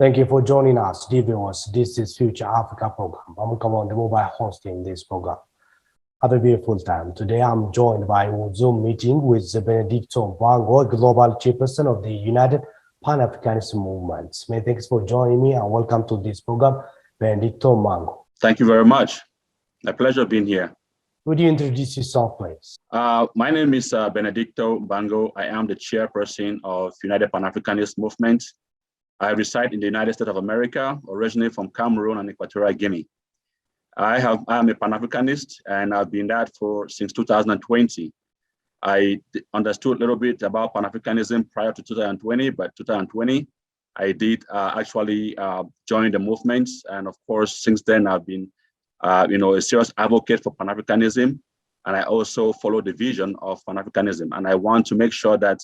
Thank you for joining us, dear viewers. This is Future Africa program. I'm Kamon, the mobile host in this program. Have a beautiful time. Today, I'm joined by a Zoom meeting with Benedicto Mbango, Global Chairperson of the United PanAfricanist Movement. Many thanks for joining me and welcome to this program, Benedicto Mbango. Thank you very much. A pleasure being here. Would you introduce yourself, please? My name is Benedicto Mbango. I am the chairperson of United PanAfricanist Movement. I reside in the United States of America, originally from Cameroon and Equatorial Guinea. I am a Pan-Africanist, and I've been that since 2020. I understood a little bit about Pan-Africanism prior to 2020, but 2020, I did actually join the movement. And of course, since then, I've been a serious advocate for Pan-Africanism. And I also follow the vision of Pan-Africanism. And I want to make sure that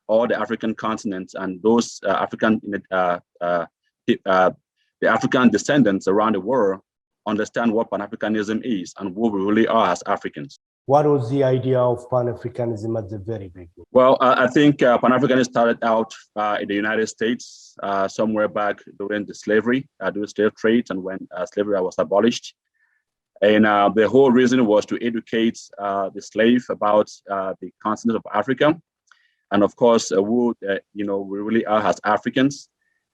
all the African continents and those the African descendants around the world understand what Pan-Africanism is and who we really are as Africans. What was the idea of Pan-Africanism at the very beginning? Well, I think Pan-Africanism started out in the United States somewhere back during the slavery, during slave trade, and when slavery was abolished. And the whole reason was to educate the slave about the continent of Africa. And of course, who we really are as Africans.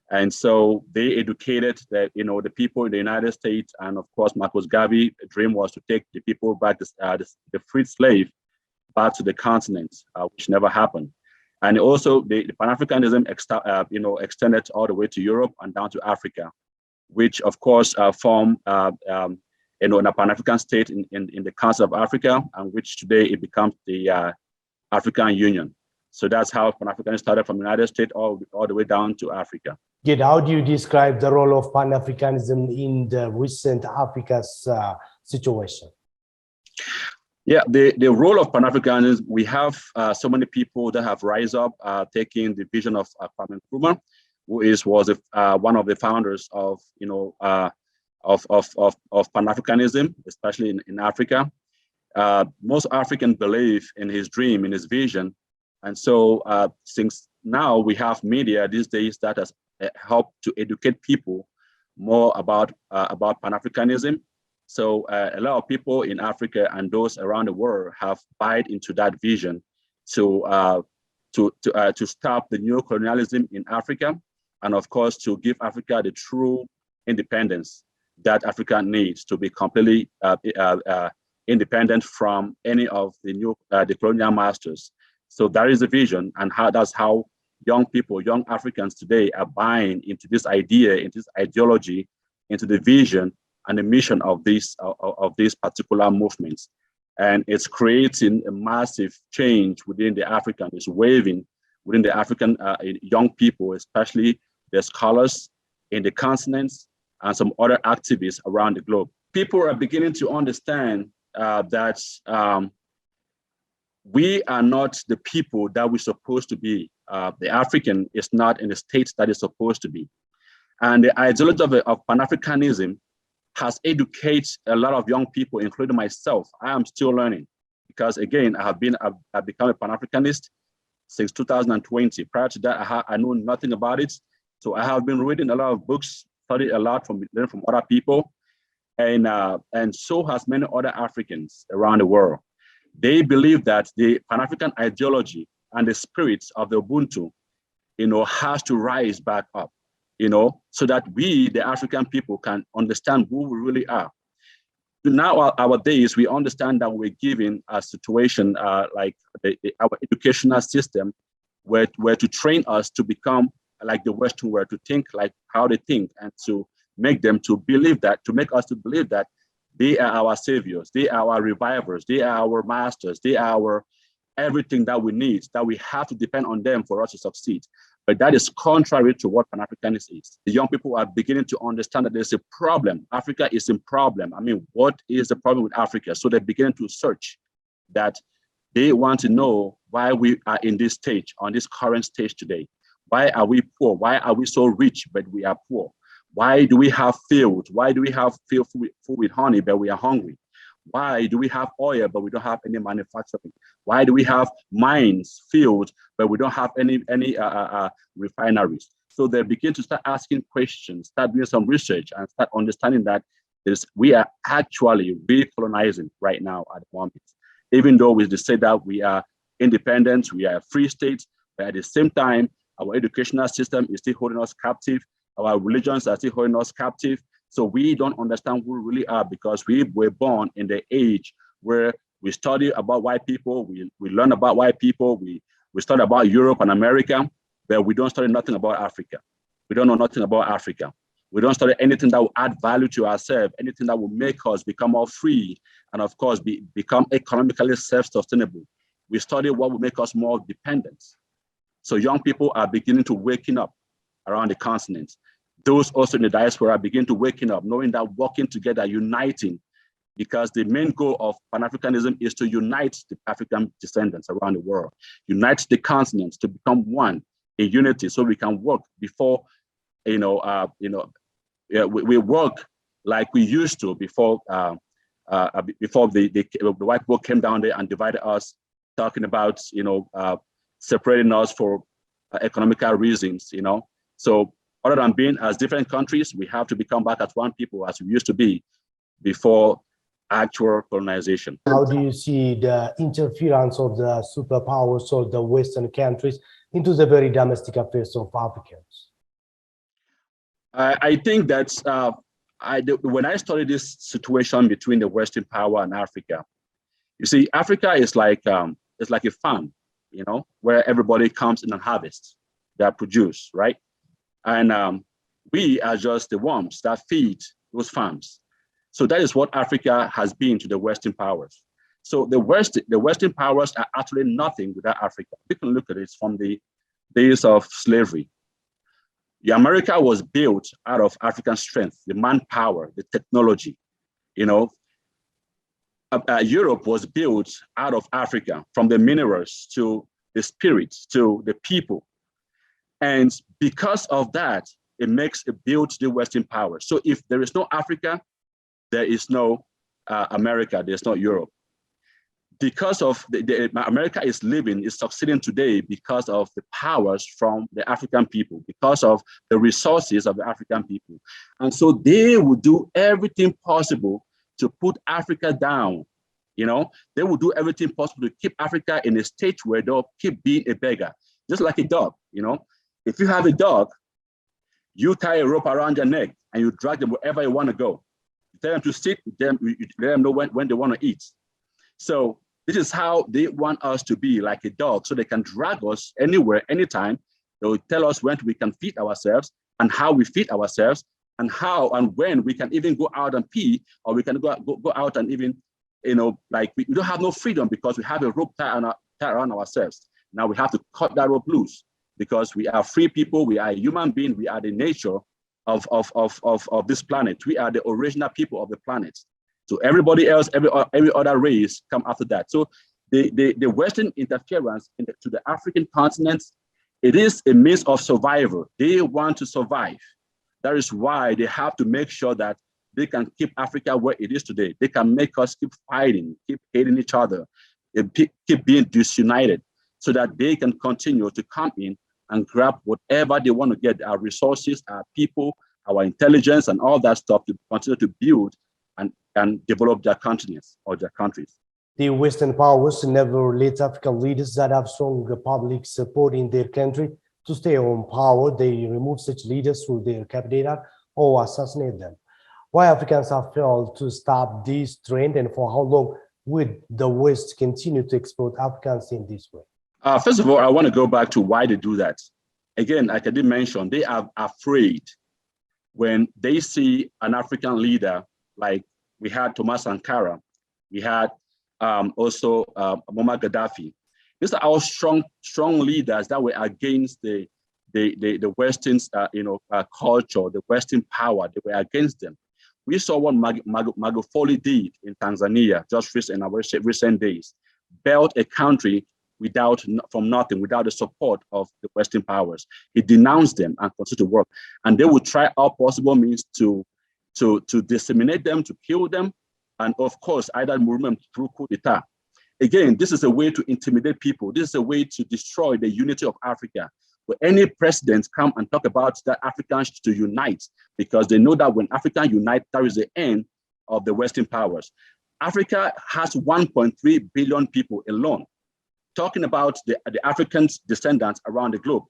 And so they educated the people in the United States. And of course, Marcus Garvey's dream was to take the people back, the freed slave, back to the continent, which never happened. And also the Pan-Africanism extended all the way to Europe and down to Africa, which of course formed a Pan-African state in the Council of Africa, and which today it becomes the African Union. So that's how Pan-Africanism started from the United States all the way down to Africa. Good. How do you describe the role of Pan-Africanism in the recent Africa's situation? Yeah, the role of Pan-Africanism, we have so many people that have rise up taking the vision of Kwame Nkrumah, who was one of the founders of Pan-Africanism, especially in Africa. Most Africans believe in his dream, in his vision. And so since now we have media these days that has helped to educate people more about Pan-Africanism. So a lot of people in Africa and those around the world have bought into that vision to stop the neo-colonialism in Africa, and of course to give Africa the true independence that Africa needs to be completely independent from any of the colonial masters. So that is the vision, and that's how young people, young Africans today are buying into this idea, into this ideology, into the vision and the mission of these particular movements. And it's creating a massive change within the African, it's waving within the African young people, especially the scholars in the continents and some other activists around the globe. People are beginning to understand that we are not the people that we're supposed to be. The African is not in the state that it's supposed to be. And the ideology of Pan-Africanism has educated a lot of young people, including myself. I am still learning because, again, I've become a Pan-Africanist since 2020. Prior to that, I know nothing about it. So I have been reading a lot of books, studied a lot from other people, and so has many other Africans around the world. They believe that the Pan-African ideology and the spirit of the Ubuntu, has to rise back up, so that we, the African people, can understand who we really are. Now, our days, we understand that we're given a situation like our educational system, where to train us to become like the Western world, to think like how they think, and to make them to believe that, to make us to believe that they are our saviors, they are our revivers, they are our masters, they are our everything that we need, that we have to depend on them for us to succeed. But that is contrary to what Pan-Africanism is. The young people are beginning to understand that there's a problem. Africa is in problem. I mean, what is the problem with Africa? So they're beginning to search that. They want to know why we are in this stage, on this current stage today. Why are we poor? Why are we so rich, but we are poor? Why do we have fields? Why do we have field food with honey, but we are hungry? Why do we have oil, but we don't have any manufacturing? Why do we have mines, fields, but we don't have any refineries? So they begin to start asking questions, start doing some research, and start understanding that we are actually recolonizing right now at the moment. Even though we say that we are independent, we are a free state, but at the same time, our educational system is still holding us captive. Our religions are still holding us captive. So we don't understand who we really are, because we were born in the age where we study about white people, we learn about white people, we study about Europe and America, but we don't study nothing about Africa. We don't know nothing about Africa. We don't study anything that will add value to ourselves, anything that will make us become more free, and of course, become economically self-sustainable. We study what will make us more dependent. So young people are beginning to waking up around the continent. Those also in the diaspora begin to waking up, knowing that working together, uniting, because the main goal of Pan-Africanism is to unite the African descendants around the world, unite the continents to become one, a unity, so we can work before, we work like we used to before the white people came down there and divided us, talking about separating us for economical reasons. So other than being as different countries, we have to become back as one people as we used to be before actual colonization. How do you see the interference of the superpowers or the Western countries into the very domestic affairs of Africans? I think that when I studied this situation between the Western power and Africa, you see, Africa is like a farm, where everybody comes in and harvests, that produce, right? And we are just the worms that feed those farms. So that is what Africa has been to the Western powers. So the Western powers are actually nothing without Africa. We can look at it from the days of slavery. America was built out of African strength, the manpower, the technology. Europe was built out of Africa, from the minerals to the spirits to the people. And because of that, it builds the Western power. So if there is no Africa, there is no America, there's no Europe. Because of America is succeeding today because of the powers from the African people, because of the resources of the African people. And so they would do everything possible to put Africa down. They will do everything possible to keep Africa in a state where they'll keep being a beggar, just like a dog. If you have a dog, you tie a rope around their neck and you drag them wherever you want to go. You tell them to sit, you let them know when they want to eat. So this is how they want us to be, like a dog, so they can drag us anywhere, anytime. They will tell us when we can feed ourselves and how we feed ourselves, and how and when we can even go out and pee, or we can go out and even, we don't have no freedom because we have a rope tied around ourselves. Now we have to cut that rope loose, because we are free people, we are a human being, we are the nature of this planet. We are the original people of the planet. So everybody else, every other race come after that. So the Western interference to the African continent, it is a means of survival. They want to survive. That is why they have to make sure that they can keep Africa where it is today. They can make us keep fighting, keep hating each other, keep being disunited, so that they can continue to come in and grab whatever they want to get, our resources, our people, our intelligence, and all that stuff, to continue to build and develop their continents or their countries. The Western powers never let African leaders that have strong public support in their country to stay on power. They remove such leaders through their capital or assassinate them. Why Africans have failed to stop this trend, and for how long would the West continue to exploit Africans in this way? First of all, I want to go back to why they do that. Again, like I did mention, they are afraid when they see an African leader, like we had Thomas Sankara, we had also Muammar Gaddafi. These are our strong leaders that were against the Western culture, the Western power. They were against them. We saw what Magufuli did in Tanzania just in our recent days, built a country from nothing, without the support of the Western powers. He denounced them and continued to work. And they would try all possible means to disseminate them, to kill them, and of course, either movement through coup d'etat. Again, this is a way to intimidate people. This is a way to destroy the unity of Africa. for any president come and talk about that Africans to unite, because they know that when Africans unite, that is the end of the Western powers. Africa has 1.3 billion people alone. Talking about the African descendants around the globe,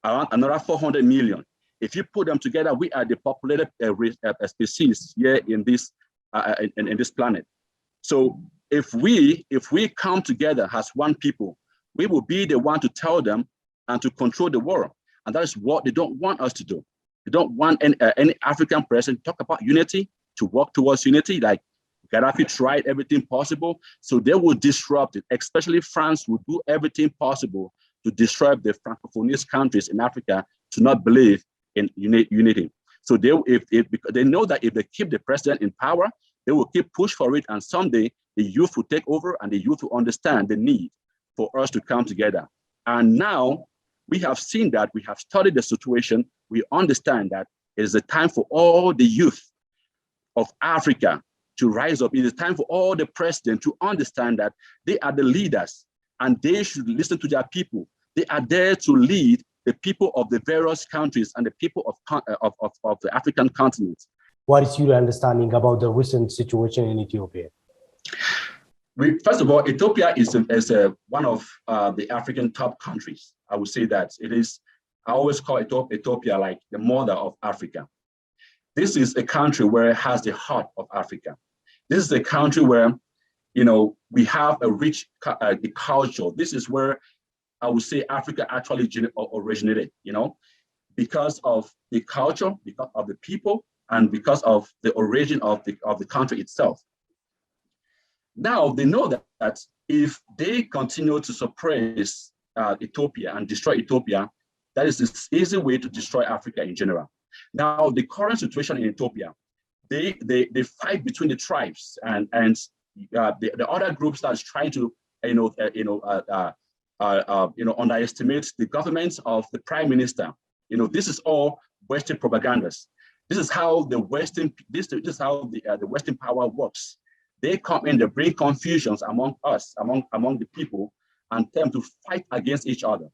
around another 400 million. If you put them together, we are the populated species here in this planet. So if we come together as one people, we will be the one to tell them and to control the world. And that is what they don't want us to do. They don't want any African president to talk about unity, to work towards unity. Like Gaddafi tried everything possible. So they will disrupt it. Especially France will do everything possible to destroy the Francophone countries in Africa to not believe in unity. So because they know that if they keep the president in power, they will keep push for it, and someday the youth will take over and the youth will understand the need for us to come together. And now we have seen that, we have studied the situation, we understand that it is a time for all the youth of Africa to rise up. It is time for all the presidents to understand that they are the leaders and they should listen to their people. They are there to lead the people of the various countries and the people of the African continent. What is your understanding about the recent situation in Ethiopia? First of all, Ethiopia is one of the African top countries. I would say that it is. I always call Ethiopia like the mother of Africa. This is a country where it has the heart of Africa. This is a country where, we have a rich culture. This is where I would say Africa actually originated, because of the culture, because of the people, and because of the origin of the country itself. Now they know that if they continue to suppress Ethiopia and destroy Ethiopia, that is this easy way to destroy Africa in general. Now the current situation in Ethiopia, they fight between the tribes and the other groups that's trying to underestimate the government of the prime minister. This is all Western propagandas. This is how the Western power works. They come in, they bring confusions among us, among the people, and tell them to fight against each other.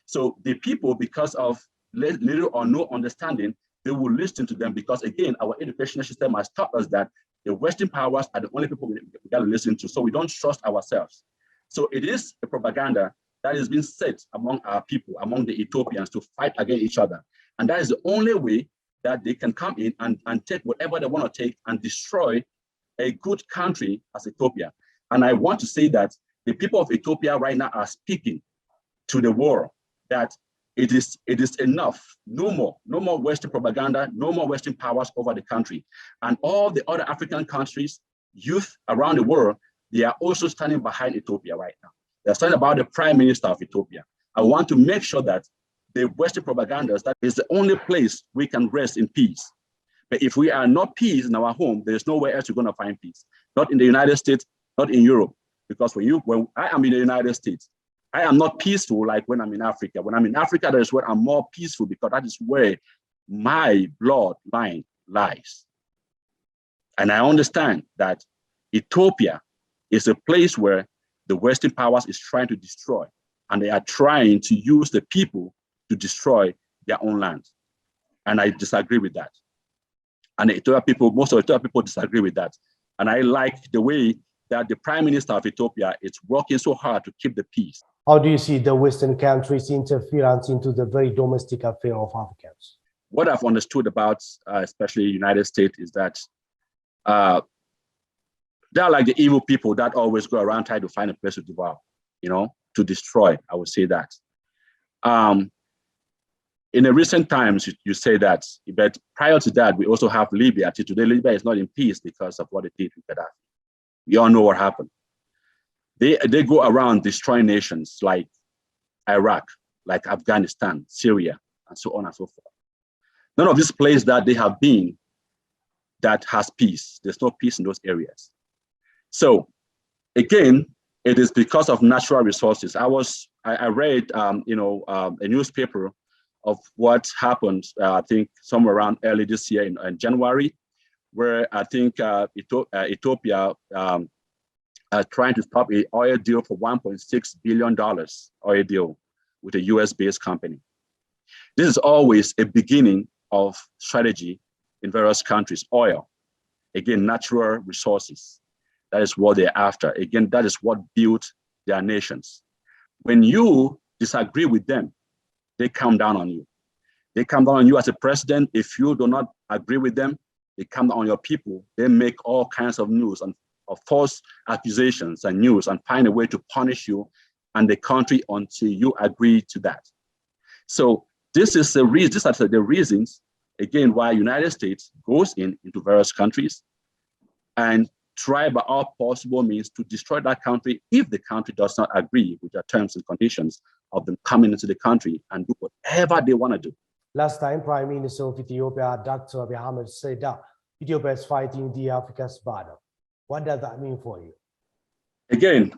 So the people, because of little or no understanding, they will listen to them, because again, our educational system has taught us that the Western powers are the only people we got to listen to, so we don't trust ourselves. So it is a propaganda that has been set among our people, among the Ethiopians, to fight against each other. And that is the only way that they can come in and take whatever they want to take and destroy a good country as Ethiopia. And I want to say that the people of Ethiopia right now are speaking to the world that it is enough. No more Western propaganda, no more Western powers over the country. And all the other African countries, youth around the world, they are also standing behind Ethiopia right now. They're standing about the prime minister of Ethiopia. I want to make sure that the Western propagandas, that is the only place we can rest in peace. But if we are not peace in our home, there's nowhere else you're going to find peace. Not in the United States, not in Europe. Because when I am in the United States, I am not peaceful like when I'm in Africa. When I'm in Africa, that is where I'm more peaceful, because that is where my bloodline lies. And I understand that Ethiopia is a place where the Western powers is trying to destroy, and they are trying to use the people to destroy their own land. And I disagree with that. And most of the Ethiopia people disagree with that. And I like the way that the prime minister of Ethiopia is working so hard to keep the peace. How do you see the Western countries' interference into the very domestic affair of Africans? What I've understood about, especially the United States, is that they're like the evil people that always go around trying to find a place to devour, to destroy. I would say that. In the recent times, you say that, but prior to that, we also have Libya. Today, Libya is not in peace because of what they did with Gaddafi. We all know what happened. They go around destroying nations like Iraq, like Afghanistan, Syria, and so on and so forth. None of these places that they have been that has peace. There's no peace in those areas. So again, it is because of natural resources. I read a newspaper of what happened, I think somewhere around early this year in January, where I think Ethiopia trying to stop an oil deal for $1.6 billion oil deal with a US-based company. This is always a beginning of strategy in various countries. Oil, again, natural resources. That is what they're after. Again, that is what built their nations. When you disagree with them, they come down on you. They come down on you as a president. If you do not agree with them, they come down on your people. They make all kinds of news and of false accusations and news and find a way to punish you and the country until you agree to that. So these are the reasons, again, why United States goes into various countries and try by all possible means to destroy that country if the country does not agree with the terms and conditions of them coming into the country and do whatever they want to do. Last time, Prime Minister of Ethiopia, Dr. Abiy Ahmed, said that Ethiopia is fighting the Africa's battle. What does that mean for you? Again,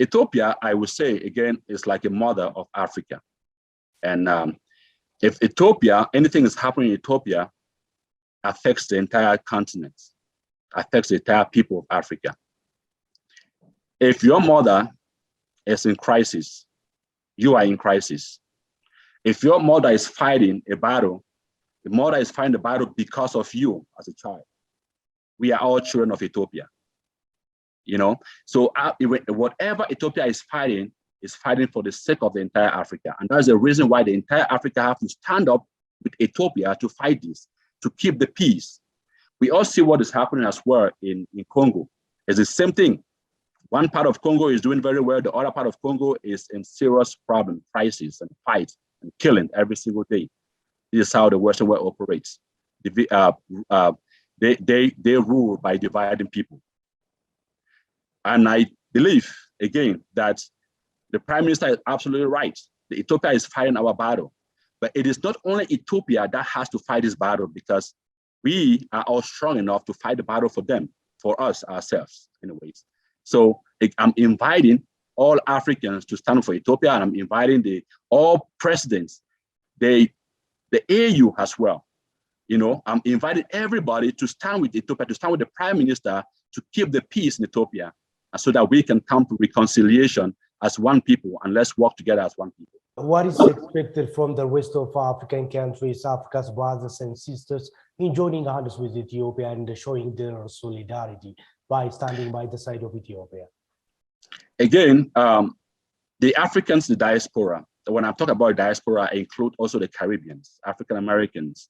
Ethiopia, I would say, again, is like a mother of Africa. And if Ethiopia, anything is happening in Ethiopia, affects the entire continent, affects the entire people of Africa. If your mother is in crisis, you are in crisis. If your mother is fighting a battle, the mother is fighting the battle because of you as a child. We are all children of Ethiopia. You know, so whatever Ethiopia is fighting for the sake of the entire Africa. And that's the reason why the entire Africa have to stand up with Ethiopia to fight this, to keep the peace. We all see what is happening as well in Congo. It's the same thing. One part of Congo is doing very well. The other part of Congo is in serious problem, crisis and fight and killing every single day. This is how the Western world operates. They rule by dividing people. And I believe, again, that the Prime Minister is absolutely right. The Ethiopia is fighting our battle. But it is not only Ethiopia that has to fight this battle, because we are all strong enough to fight the battle for them, for us, ourselves, in a way. So I'm inviting all Africans to stand for Ethiopia, and I'm inviting all presidents, the AU as well. You know, I'm inviting everybody to stand with Ethiopia, to stand with the Prime Minister, to keep the peace in Ethiopia, so that we can come to reconciliation as one people, and let's work together as one people. What is expected from the rest of African countries, Africa's brothers and sisters, in joining hands with Ethiopia and showing their solidarity by standing by the side of Ethiopia? Again, the Africans, the diaspora. When I'm talking about diaspora, I include also the Caribbeans, African Americans,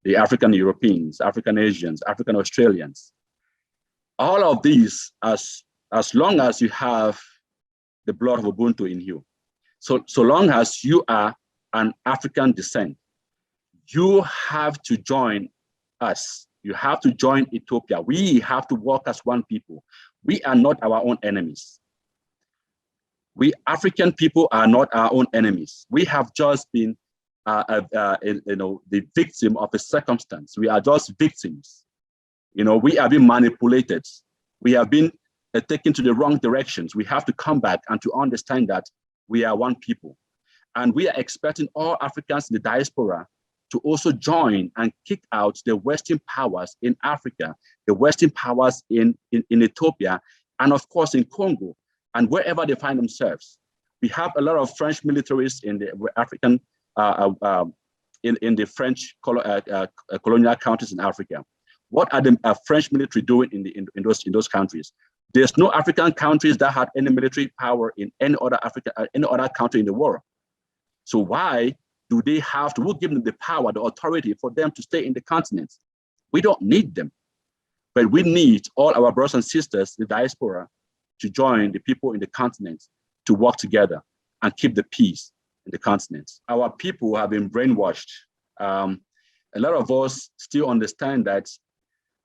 the African Europeans, African Asians, African Australians. All of these, as long as you have the blood of Ubuntu in you, so long as you are an African descent, you have to join us. You have to join Ethiopia. We have to work as one people. We are not our own enemies. We African people are not our own enemies. We have just been, the victim of a circumstance. We are just victims. You know, we have been manipulated. We have been taken to the wrong directions. We have to come back and to understand that we are one people. And we are expecting all Africans in the diaspora to also join and kick out the Western powers in Africa, the Western powers in Ethiopia, and of course in Congo, and wherever they find themselves. We have a lot of French militaries in the African, in the French colonial countries in Africa. What are the French military doing in those countries? There's no African countries that had any military power in any other country in the world. So why do they have to? We'll give them the power, the authority for them to stay in the continent. We don't need them, but we need all our brothers and sisters, the diaspora, to join the people in the continent to work together and keep the peace in the continent. Our people have been brainwashed. A lot of us still understand that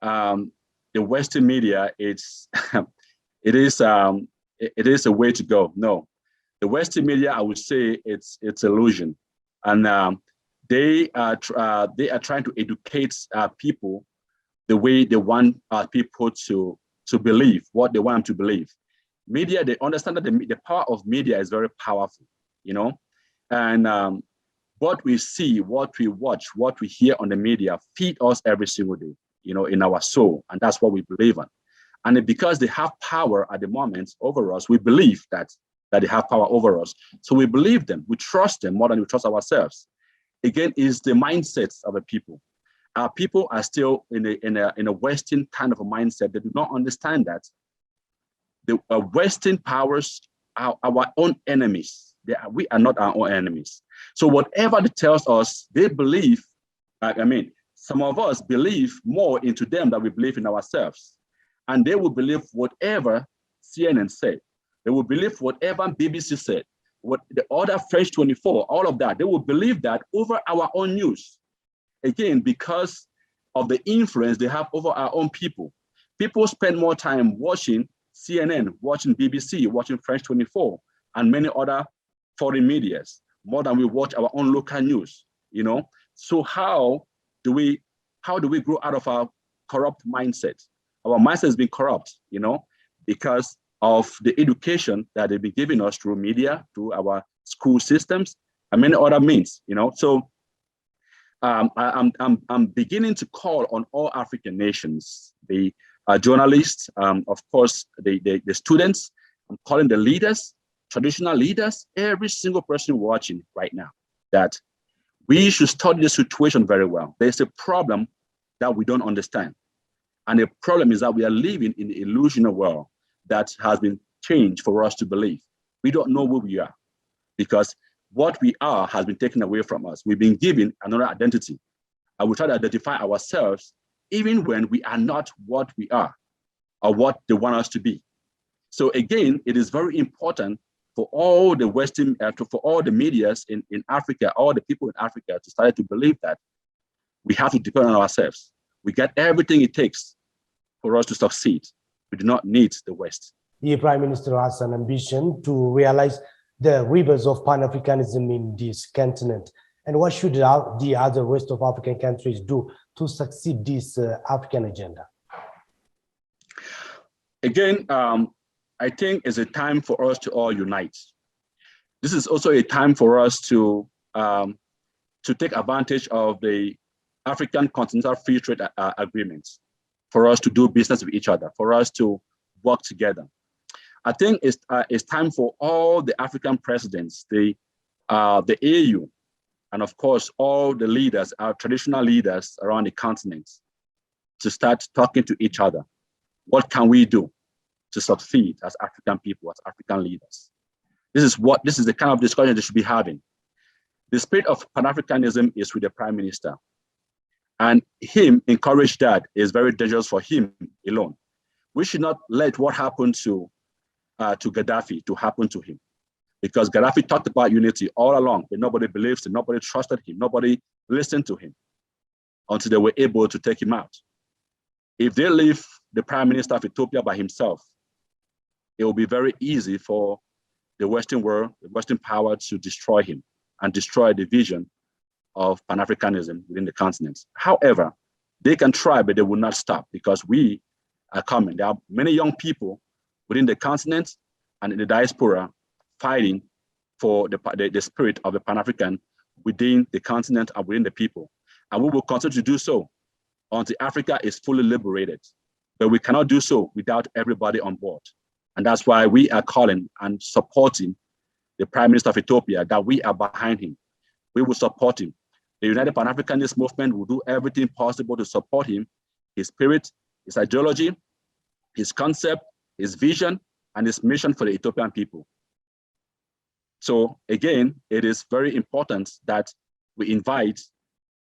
the Western media, it is a way to go. No, the Western media, I would say it's illusion, and they are trying to educate people the way they want people to believe what they want them to believe. Media, they understand that the power of media is very powerful, you know, and what we see, what we watch, what we hear on the media feed us every single day, you know, in our soul, and that's what we believe in. And because they have power at the moment over us, we believe that that they have power over us. So we believe them, we trust them more than we trust ourselves. Again, is the mindsets of the people. Our people are still in a Western kind of a mindset. They do not understand that the Western powers are our own enemies. We are not our own enemies. So whatever they tell us, they believe. Some of us believe more into them than we believe in ourselves. And they will believe whatever CNN said. They will believe whatever BBC said, what the other French 24, all of that. They will believe that over our own news. Again, because of the influence they have over our own people. People spend more time watching CNN, watching BBC, watching French 24, and many other foreign medias, more than we watch our own local news, you know? So how do we grow out of our corrupt mindset? Our mindset has been corrupt, you know, because of the education that they've been giving us through media, through our school systems, and many other means, you know? So I'm beginning to call on all African nations, the journalists, of course, the students. I'm calling the leaders, traditional leaders, every single person watching right now, that we should study the situation very well. There's a problem that we don't understand. And the problem is that we are living in the illusional world that has been changed for us to believe. We don't know who we are, because what we are has been taken away from us. We've been given another identity. And we try to identify ourselves even when we are not what we are or what they want us to be. So again, it is very important for all the Western, for all the medias in Africa, all the people in Africa to start to believe that we have to depend on ourselves. We get everything it takes for us to succeed. We do not need the West. The Prime Minister has an ambition to realize the rivers of Pan-Africanism in this continent. And what should the other rest of African countries do to succeed this African agenda? Again, I think it's a time for us to all unite. This is also a time for us to take advantage of the African Continental Free Trade Agreements, for us to do business with each other, for us to work together. I think it's time for all the African presidents, the AU, and of course, all the leaders, our traditional leaders around the continent, to start talking to each other. What can we do to succeed as African people, as African leaders? This is the kind of discussion they should be having. The spirit of Pan-Africanism is with the Prime Minister. And him encourage that is very dangerous for him alone. We should not let what happened to Gaddafi to happen to him, because Gaddafi talked about unity all along, but nobody believes him, nobody trusted him, nobody listened to him until they were able to take him out. If they leave the Prime Minister of Ethiopia by himself, it will be very easy for the Western world, the Western power, to destroy him and destroy the vision of Pan-Africanism within the continent. However, they can try, but they will not stop, because we are coming. There are many young people within the continent and in the diaspora fighting for the spirit of the Pan-African within the continent and within the people. And we will continue to do so until Africa is fully liberated. But we cannot do so without everybody on board. And that's why we are calling and supporting the Prime Minister of Ethiopia, that we are behind him. We will support him. The United Pan-Africanist movement will do everything possible to support him, his spirit, his ideology, his concept, his vision, and his mission for the Ethiopian people. So again, it is very important that we invite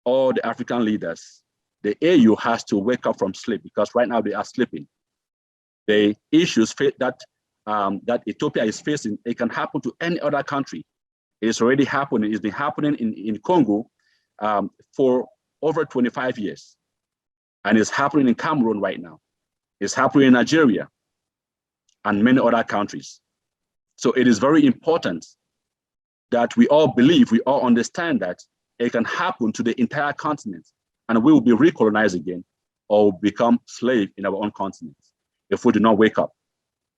all the African leaders. The AU has to wake up from sleep, because right now they are sleeping. The issues that Ethiopia is facing, it can happen to any other country. It is already happening. It's been happening in Congo for over 25 years. And it's happening in Cameroon right now. It's happening in Nigeria and many other countries. So it is very important that we all believe, we all understand that it can happen to the entire continent, and we will be recolonized again or become slave in our own continent if we do not wake up.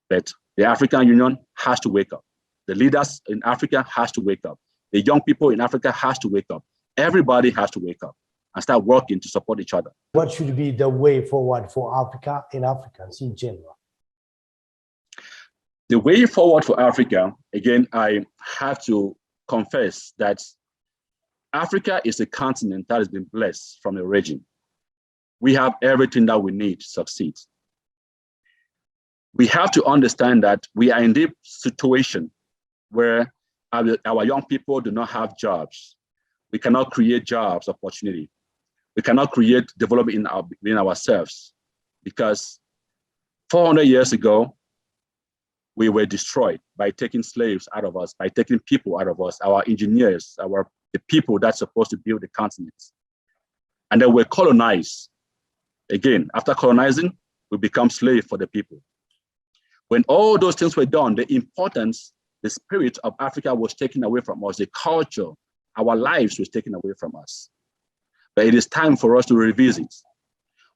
But the African Union has to wake up. The leaders in Africa has to wake up. The young people in Africa has to wake up. Everybody has to wake up and start working to support each other. What should be the way forward for Africa and Africans in general? The way forward for Africa, again, I have to confess that Africa is a continent that has been blessed from the origin. We have everything that we need to succeed. We have to understand that we are in this situation where our young people do not have jobs. We cannot create jobs opportunity. We cannot create development in ourselves, because 400 years ago, we were destroyed by taking slaves out of us, by taking people out of us, our engineers, the people that's supposed to build the continents. And then we're colonized. Again, after colonizing, we become slaves for the people. When all those things were done, the importance, the spirit of Africa was taken away from us, the culture, our lives was taken away from us. But it is time for us to revisit.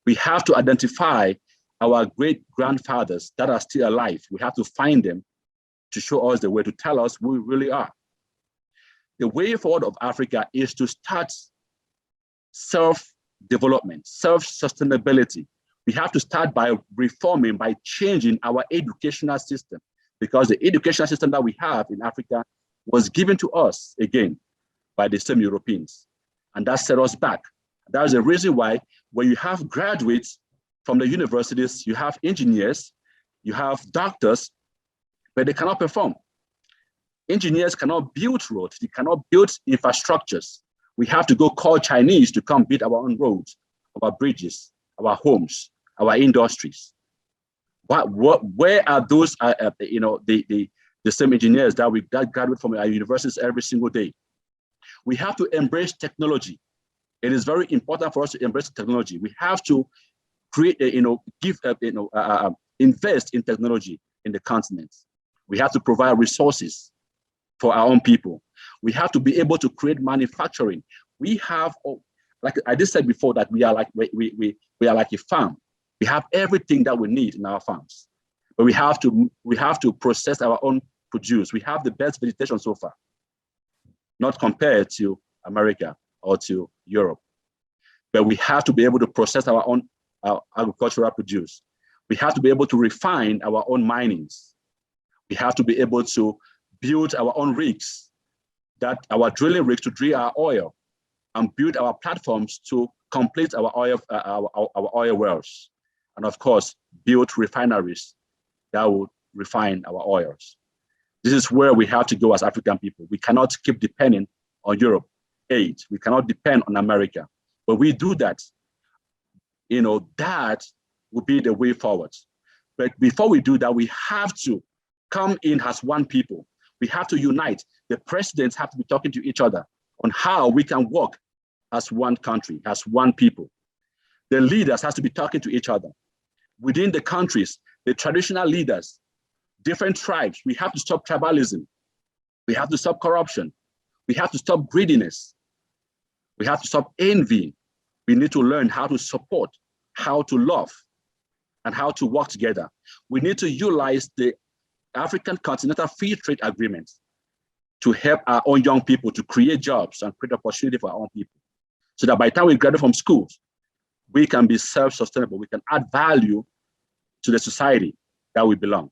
We have to identify our great-grandfathers that are still alive. We have to find them to show us the way, to tell us who we really are. The way forward of Africa is to start self-development, self-sustainability. We have to start by reforming, by changing our educational system, because the educational system that we have in Africa was given to us, again, by the same Europeans. And that set us back. That is the reason why when you have graduates from the universities, you have engineers, you have doctors, but they cannot perform. Engineers cannot build roads, they cannot build infrastructures. We have to go call Chinese to come build our own roads, our bridges, our homes, our industries. Where are those, the same engineers that graduate from our universities every single day? We have to embrace technology. It is very important for us to embrace technology. We have to create, invest in technology in the continent. We have to provide resources for our own people. We have to be able to create manufacturing. We have, like I just said before, that we are like a farm. We have everything that we need in our farms, but we have to process our own produce. We have the best vegetation so far, not compared to America or to Europe. But we have to be able to process our own agricultural produce. We have to be able to refine our own minings. We have to be able to build our own rigs, our drilling rigs to drill our oil, and build our platforms to complete our oil wells. And of course, build refineries that will refine our oils. This is where we have to go as African people. We cannot keep depending on Europe aid. We cannot depend on America. But we do that, that will be the way forward. But before we do that, we have to come in as one people. We have to unite. The presidents have to be talking to each other on how we can work as one country, as one people. The leaders have to be talking to each other. Within the countries, the traditional leaders, different tribes, we have to stop tribalism. We have to stop corruption. We have to stop greediness. We have to stop envy. We need to learn how to support, how to love, and how to work together. We need to utilize the African Continental Free Trade Agreement to help our own young people to create jobs and create opportunity for our own people. So that by the time we graduate from schools, we can be self-sustainable. We can add value to the society that we belong.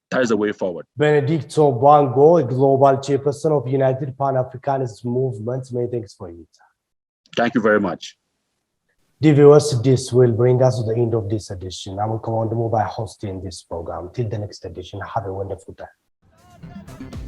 That is the way forward. Benedicto Mbango, a global chairperson of United Pan-Africanist Movement. Many thanks for it. Thank you very much. Dear viewers, this will bring us to the end of this edition. I will come on the mobile hosting this program. Till the next edition, have a wonderful time.